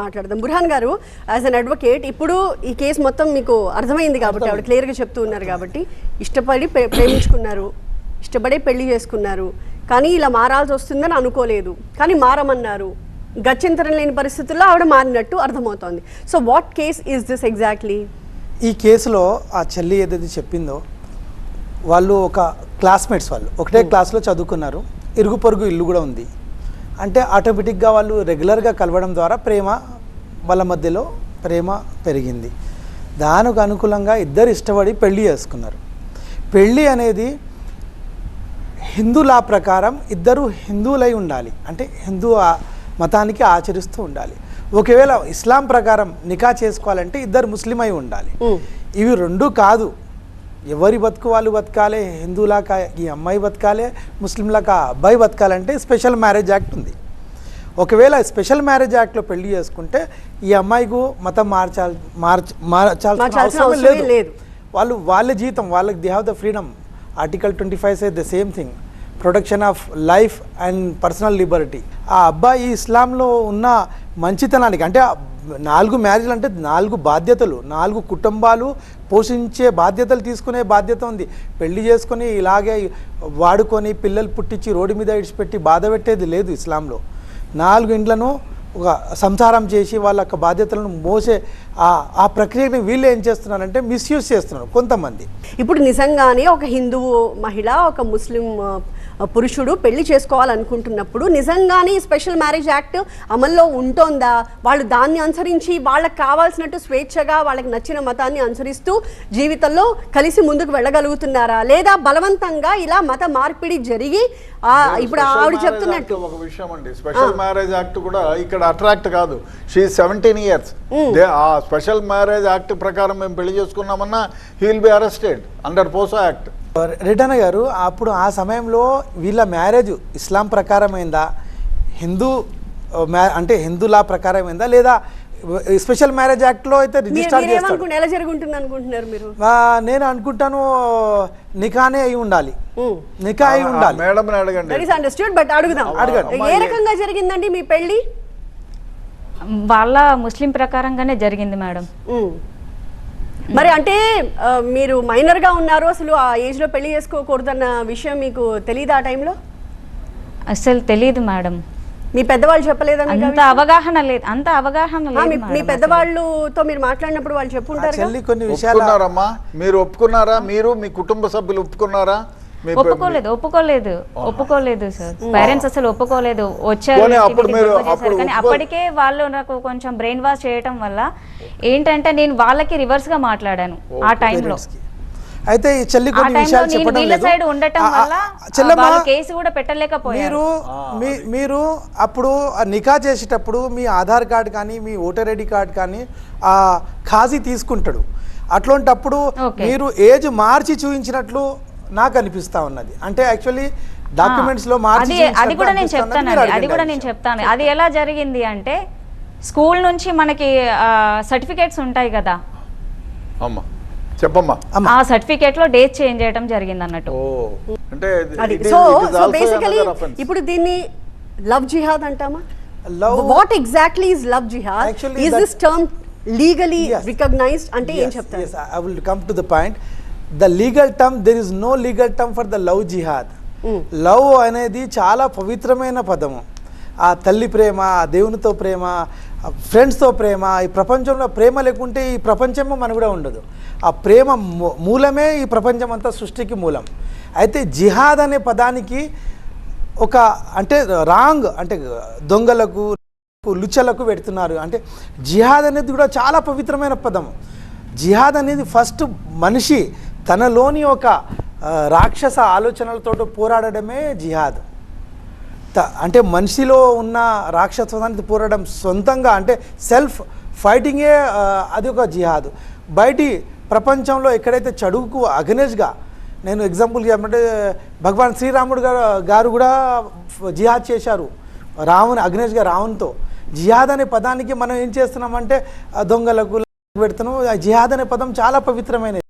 మాట్లాడదాం. బుర్హాన్ గారు, as an advocate, ఇప్పుడు ఈ కేసు మొత్తం మీకు అర్థమైంది కాబట్టి, ఆవిడ క్లియర్గా చెప్తూ ఉన్నారు కాబట్టి, ఇష్టపడి ప్రేమించుకున్నారు, ఇష్టపడే పెళ్లి చేసుకున్నారు, కానీ ఇలా మారాల్సి వస్తుందని అనుకోలేదు, కానీ మారమన్నారు. గత్యంతరం లేని పరిస్థితుల్లో ఆవిడ మారినట్టు అర్థమవుతోంది. So what case is this exactly? ఈ కేసులో ఆ చెల్లి ఏదైతే చెప్పిందో, వాళ్ళు ఒక క్లాస్మేట్స్, వాళ్ళు ఒకటే క్లాస్లో చదువుకున్నారు, ఇరుగు పొరుగు ఇల్లు కూడా ఉంది. అంటే ఆటోమేటిక్గా వాళ్ళు రెగ్యులర్గా కలవడం ద్వారా వాళ్ళ మధ్యలో ప్రేమ పెరిగింది. దానికి అనుకూలంగా ఇద్దరు ఇష్టపడి పెళ్ళి చేసుకున్నారు. పెళ్ళి అనేది హిందూ లా ప్రకారం ఇద్దరు హిందువులై ఉండాలి, అంటే హిందూ మతానికి ఆచరిస్తూ ఉండాలి. ఒకవేళ ఇస్లాం ప్రకారం నికా చేసుకోవాలంటే ఇద్దరు ముస్లిం అయి ఉండాలి. ఇవి రెండు కాదు, ఎవరి బతుకు వాళ్ళు బతకాలి. హిందువులాగా ఈ అమ్మాయి బతకాలి, ముస్లింలాగా అబ్బాయి బతకాలంటే స్పెషల్ మ్యారేజ్ యాక్ట్ ఉంది. ఒకవేళ స్పెషల్ మ్యారేజ్ యాక్ట్లో పెళ్లి చేసుకుంటే ఈ అమ్మాయికు మతం మార్చాల్సిన అవసరం లేదు. వాళ్ళ జీవితం వాళ్ళకి, they have the freedom. Article 25 say the same thing, protection of life and personal Liberty. ఆ అబ్బాయి ఇస్లాంలో ఉన్న మంచితనానికి, అంటే 4 మ్యారేజ్లు అంటే 4 బాధ్యతలు, 4 కుటుంబాలు పోషించే బాధ్యతలు తీసుకునే బాధ్యత ఉంది. పెళ్లి చేసుకొని ఇలాగే వాడుకొని పిల్లలు పుట్టించి రోడ్డు మీద ఇడిచిపెట్టి బాధ పెట్టేది లేదు ఇస్లాంలో. 4 ఇండ్లను ఒక సంసారం చేసి వాళ్ళ యొక్క బాధ్యతలను మోసే ఆ ప్రక్రియని వీళ్ళు ఏం చేస్తున్నారంటే మిస్యూజ్ చేస్తున్నారు కొంతమంది. ఇప్పుడు నిజంగానే ఒక హిందువు మహిళ, ఒక ముస్లిం పురుషుడు పెళ్లి చేసుకోవాలనుకుంటున్నప్పుడు నిజంగానే స్పెషల్ మ్యారేజ్ యాక్ట్ అమల్లో ఉంటోందా? వాళ్ళు దాన్ని అనుసరించి వాళ్ళకి కావాల్సినట్టు స్వేచ్ఛగా వాళ్ళకి నచ్చిన మతాన్ని అనుసరిస్తూ జీవితంలో కలిసి ముందుకు వెళ్ళగలుగుతున్నారా, లేదా బలవంతంగా ఇలా మత మార్పిడి జరిగి ఇప్పుడు ఆవిడ చెప్తున్నట్టు ఒక విషయం అండి, స్పెషల్ మ్యారేజ్ యాక్ట్ కూడా ఇక్కడ అట్రాక్ట్ కాదు. She 17 years. ఆ స్పెషల్ మ్యారేజ్ యాక్ట్ ప్రకారం మేము పెళ్లి చేసుకున్నామన్నా he will be arrested under POCSO act. Reddanna గారు, అప్పుడు ఆ సమయంలో వీళ్ళ మ్యారేజ్ ఇస్లాం ప్రకారమైందా, అంటే హిందూ లా ప్రకారమైందా, లేదా స్పెషల్ మ్యారేజ్ యాక్ట్లో అయితే రిజిస్టర్ చేస్తారు? ఎలా జరుగుతుంది అనుకుంటున్నారు మీరు? నేను అనుకుంటాను నికానే అయి ఉండాలి, నికా అయి ఉండాలి. మేడం అడగండి. బట్ అడగండి, ఏ రకంగా జరిగిందండి మీ పెళ్లి? వాళ్ళ ముస్లిం ప్రకారంగానే జరిగింది మేడం. మరి అంటే మీరు మైనర్ గా ఉన్నారు, అసలు ఆ ఏజ్ లో పెళ్లి చేసుకోకూడదన్న విషయం మీకు తెలియదు ఆ టైంలో? అసలు తెలియదు మేడం. మీ పెద్దవాళ్ళు చెప్పలేదా? అంత అవగాహన లేదు, అంత అవగాహన లేదు. మీ పెద్దవాళ్ళతో మీరు మాట్లాడినప్పుడు వాళ్ళు చెప్పుంటారు. కొన్ని విషయాలు మీరు ఒప్పుకున్నారా? మీరు మీ కుటుంబ సభ్యులు ఒప్పుకున్నారా? ఒప్పుకోలేదు సార్. పేరెంట్స్ అసలు ఒప్పుకోలేదు. వచ్చారు కానీ అప్పటికే వాళ్ళు నాకు కొంచెం బ్రెయిన్ వాష్ చేయటం వల్ల ఏంటంటే నేను వాళ్ళకి రివర్స్ గా మాట్లాడాను ఆ టైంలో. అయితే ఈ చెల్లి కొన్ని విషయాలు చెప్పడం లేదు. సైడ్ ఉండటం వల్ల వాళ్ళు కేసు కూడా పెట్టలేకపోయారు. మీరు అప్పుడు నికా చేసేటప్పుడు మీ ఆధార్ కార్డు కానీ మీ ఓటర్ ఐడి కార్డు కానీ ఆ ఖాజీ తీసుకుంటాడు. అట్లాంటప్పుడు మీరు ఏజ్ మార్చి చూపించినట్లు నాకు అనిపిస్తా ఉన్నది. అంటే యాక్చువల్లీ డాక్యుమెంట్స్ లో మార్చి, అది కూడా నేను చెప్తాను. అది ఎలా జరిగింది అంటే, స్కూల్ నుంచి మనకి సర్టిఫికేట్స్ ఉంటాయి కదా, చెప్పమ్మా, ఆ సర్టిఫికేట్ లో డేట్ చేంజ్ చేయడం జరిగింది అన్నట్టు. ఇప్పుడు దీన్ని లవ్ జిహాద్ అంటామా? వాట్ ఎగ్జాక్ట్లీ ఇస్ లవ్ జిహాద్? Is this term legally recognized? అంటే ఏం చెప్తారు? I will come to the point. The legal term, there is no legal term for the love జిహాద్. లవ్ అనేది చాలా పవిత్రమైన పదము. ఆ తల్లి ప్రేమ, దేవునితో ప్రేమ, ఫ్రెండ్స్తో ప్రేమ, ఈ ప్రపంచంలో ప్రేమ లేకుంటే ఈ ప్రపంచము మన కూడా ఉండదు. ఆ ప్రేమ మూలమే ఈ ప్రపంచం అంతా సృష్టికి మూలం. అయితే జిహాద్ అనే పదానికి ఒక అంటే రాంగ్, అంటే దొంగలకు లుచ్చలకు పెడుతున్నారు. అంటే జిహాద్ అనేది కూడా చాలా పవిత్రమైన పదము. జిహాద్ అనేది ఫస్ట్ మనిషి తనలోని ఒక రాక్షస ఆలోచనలతో పోరాడమే జిహాద్. అంటే మనిషిలో ఉన్న రాక్షసాన్ని పోరాడడం సొంతంగా, అంటే సెల్ఫ్ ఫైటింగే అది ఒక జిహాద్. బయటి ప్రపంచంలో ఎక్కడైతే చదువుకు అగనెస్ట్గా, నేను ఎగ్జాంపుల్ చెప్పమంటే భగవాన్ శ్రీరాముడు గారు కూడా జిహాద్ చేశారు అగనెస్ట్గా రావణ్తో. జిహాద్ అనే పదానికి మనం ఏం చేస్తున్నామంటే దొంగలకు పెడుతున్నాం. జిహాద్ అనే పదం చాలా పవిత్రమైనది.